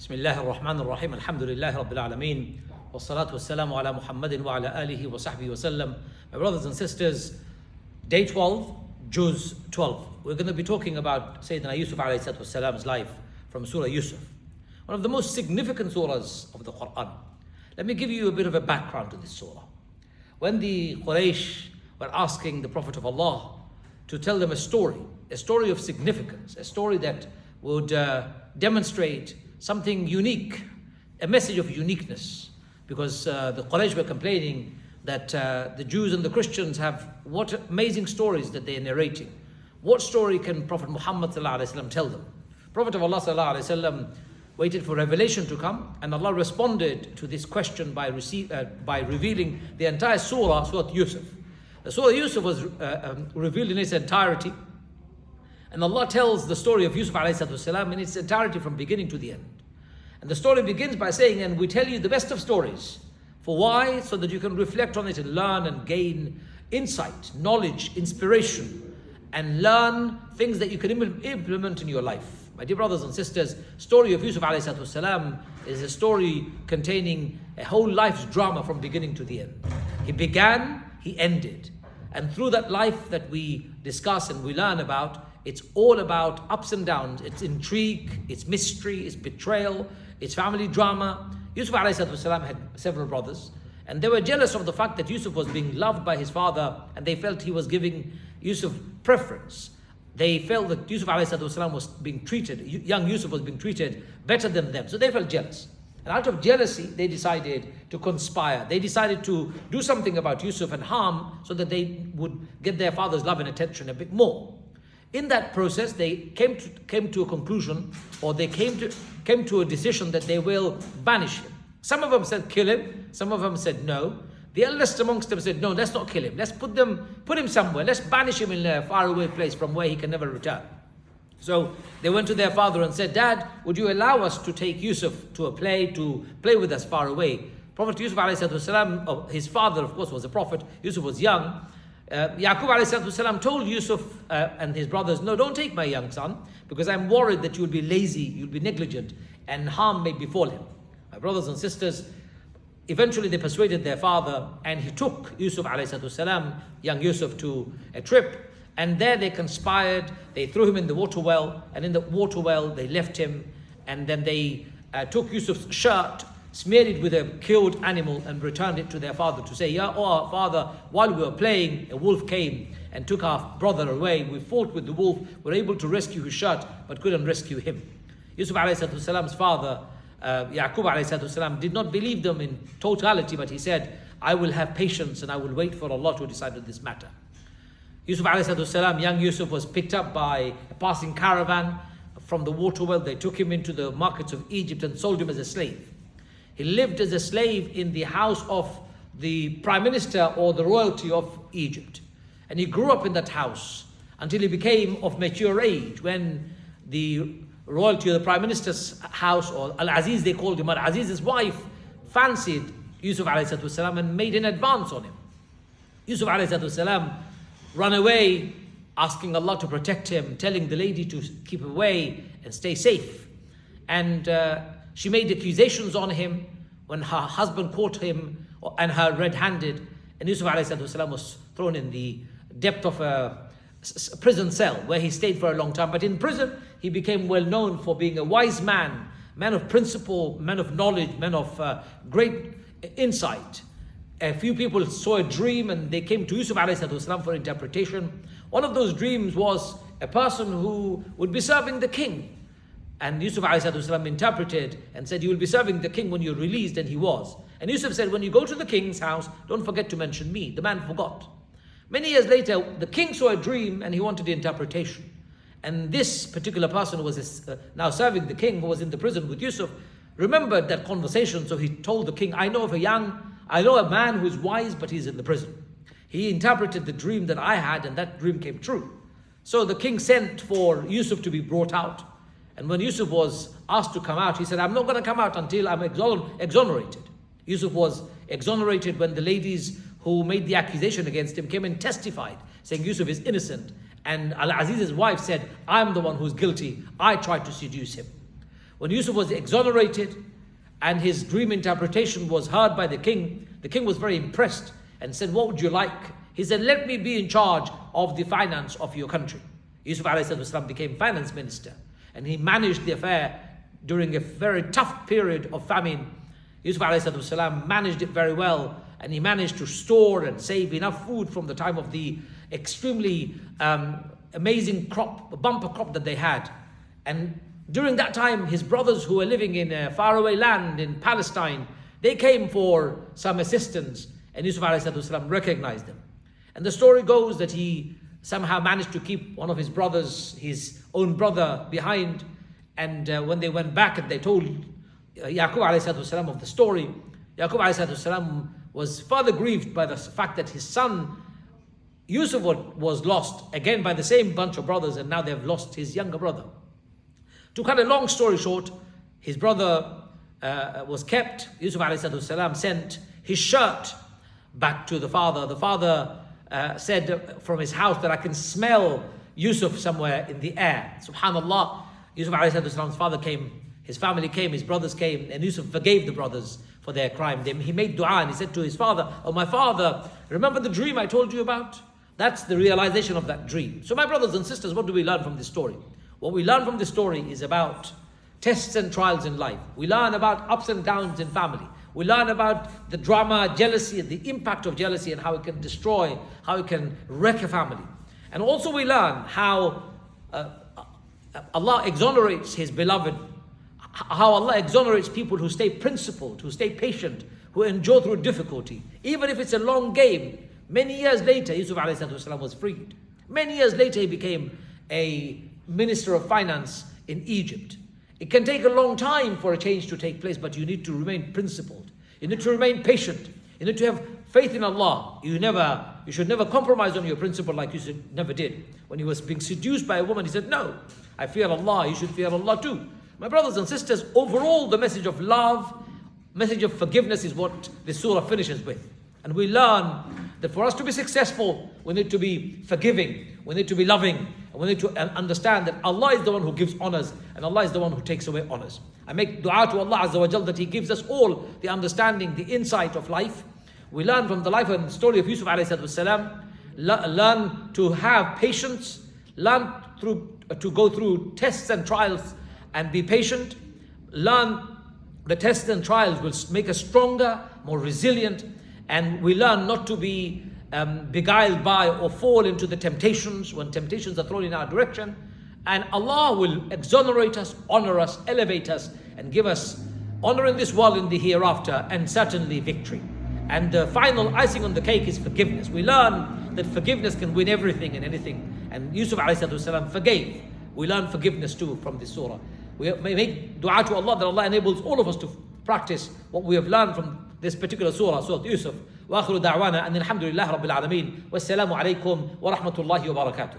بسم الله الرحمن الرحيم الحمد لله رب العالمين والصلاة والسلام على محمد وعلى آله وصحبه وسلم. My brothers and sisters, day 12, Juzz 12. We're going to be talking about Sayyidina Yusuf alayhi salatu wasalam's life from Surah Yusuf, one of the most significant surahs of the Quran. Let me give you a bit of a background to this surah. When the Quraysh were asking the Prophet of Allah to tell them a story of significance, a story that would demonstrate something unique, a message of uniqueness, because the Quraysh were complaining that the Jews and the Christians have what amazing stories that they are narrating. What story can Prophet Muhammad tell them? Prophet of Allah waited for revelation to come, and Allah responded to this question by revealing the entire surah, Surah Yusuf. The Surah Yusuf was revealed in its entirety, and Allah tells the story of Yusuf in its entirety from beginning to the end. And the story begins by saying, and we tell you the best of stories. For why? So that you can reflect on it and learn and gain insight, knowledge, inspiration, and learn things that you can implement in your life. My dear brothers and sisters, story of Yusuf is a story containing a whole life's drama from beginning to the end. He began, he ended. And through that life that we discuss and we learn about, it's all about ups and downs. It's intrigue, it's mystery, it's betrayal, it's family drama. Yusuf had several brothers, and they were jealous of the fact that Yusuf was being loved by his father, and they felt he was giving Yusuf preference. They felt that Yusuf was being treated, young Yusuf was being treated better than them. So they felt jealous. And out of jealousy, they decided to conspire. They decided to do something about Yusuf and harm so that they would get their father's love and attention a bit more. In that process, they came to a conclusion, or they came to a decision that they will banish him. Some of them said kill him, some of them said no. The eldest amongst them said no, let's not kill him. Let's put him somewhere. Let's banish him in a faraway place from where he can never return. So they went to their father and said, Dad, would you allow us to take Yusuf to play with us far away? Prophet Yusuf, his father of course was a prophet. Yusuf was young. Yaqub told Yusuf and his brothers, no, don't take my young son, because I'm worried that you'll be lazy, you'll be negligent, and harm may befall him. My brothers and sisters, eventually they persuaded their father, and he took Yusuf young Yusuf, to a trip, and there they conspired. They threw him in the water well, and in the water well they left him, and then they took Yusuf's shirt, smeared it with a killed animal, and returned it to their father to say, our father, while we were playing, a wolf came and took our brother away. We fought with the wolf, were able to rescue his shirt, but couldn't rescue him. Yusuf salam's father, Yaqub did not believe them in totality, but he said, I will have patience and I will wait for Allah to decide on this matter. Yusuf young Yusuf, was picked up by a passing caravan from the water well. They took him into the markets of Egypt and sold him as a slave. He lived as a slave in the house of the prime minister or the royalty of Egypt. And he grew up in that house until he became of mature age, when the royalty of the prime minister's house, or Al-Aziz they called him, Al-Aziz's wife, fancied Yusuf and made an advance on him. Yusuf ran away, asking Allah to protect him, telling the lady to keep away and stay safe. And she made accusations on him when her husband caught him and her red-handed, and Yusuf was thrown in the depth of a prison cell where he stayed for a long time. But in prison, he became well known for being a wise man of principle, man of knowledge, man of great insight. A few people saw a dream and they came to Yusuf for interpretation. One of those dreams was a person who would be serving the king. And Yusuf interpreted and said, you will be serving the king when you're released, and he was. And Yusuf said, when you go to the king's house, don't forget to mention me. The man forgot. Many years later, the king saw a dream and he wanted the interpretation. And this particular person who was now serving the king, who was in the prison with Yusuf, remembered that conversation. So he told the king, I know a man who is wise, but he's in the prison. He interpreted the dream that I had, and that dream came true. So the king sent for Yusuf to be brought out. And when Yusuf was asked to come out, he said, I'm not going to come out until I'm exonerated. Yusuf was exonerated when the ladies who made the accusation against him came and testified, saying Yusuf is innocent. And Al-Aziz's wife said, I'm the one who's guilty. I tried to seduce him. When Yusuf was exonerated and his dream interpretation was heard by the king was very impressed and said, what would you like? He said, let me be in charge of the finance of your country. Yusuf ﷺ became finance minister, and he managed the affair during a very tough period of famine. Yusuf ﷺ managed it very well, and he managed to store and save enough food from the time of the extremely amazing crop, bumper crop that they had. And during that time, his brothers who were living in a faraway land in Palestine, they came for some assistance, and Yusuf ﷺ recognized them. And the story goes that he somehow managed to keep one of his brothers, his own brother, behind. And when they went back and they told Yaqub ﷺ of the story, Yaqub ﷺ was further grieved by the fact that his son Yusuf was lost again by the same bunch of brothers, and now they've lost his younger brother. To cut a long story short, his brother was kept. Yusuf ﷺ sent his shirt back to the father. The father said from his house that I can smell Yusuf somewhere in the air. Subhanallah, Yusuf ﷺ's father came, his family came, his brothers came, and Yusuf forgave the brothers for their crime. He made dua and he said to his father, oh my father, remember the dream I told you about? That's the realization of that dream. So my brothers and sisters, what do we learn from this story? What we learn from this story is about tests and trials in life. We learn about ups and downs in family. We learn about the drama, jealousy, and the impact of jealousy and how it can destroy, how it can wreck a family. And also we learn how Allah exonerates His beloved, how Allah exonerates people who stay principled, who stay patient, who endure through difficulty. Even if it's a long game, many years later, Yusuf ﷺ was freed. Many years later, he became a minister of finance in Egypt. It can take a long time for a change to take place, but you need to remain principled. You need to remain patient. You need to have faith in Allah. You should never compromise on your principle like Yusuf never did. When he was being seduced by a woman, he said, no, I fear Allah, you should fear Allah too. My brothers and sisters, overall the message of love, message of forgiveness is what this surah finishes with. And we learn that for us to be successful, we need to be forgiving, we need to be loving, and we need to understand that Allah is the one who gives honors, and Allah is the one who takes away honors. I make dua to Allah Azza wa Jal that He gives us all the understanding, the insight of life. We learn from the life and the story of Yusuf ﷺ, learn to have patience, learn to go through tests and trials and be patient. Learn the tests and trials will make us stronger, more resilient, and we learn not to be beguiled by or fall into the temptations when temptations are thrown in our direction. And Allah will exonerate us, honor us, elevate us, and give us honor in this world, in the hereafter, and certainly victory. And the final icing on the cake is forgiveness. We learn that forgiveness can win everything and anything. And Yusuf ﷺ forgave. We learn forgiveness too from this surah. We may make dua to Allah that Allah enables all of us to practice what we have learned from this particular surah, Surah Yusuf. وآخر دعوانا أن الحمد لله رب العالمين والسلام عليكم ورحمة الله وبركاته.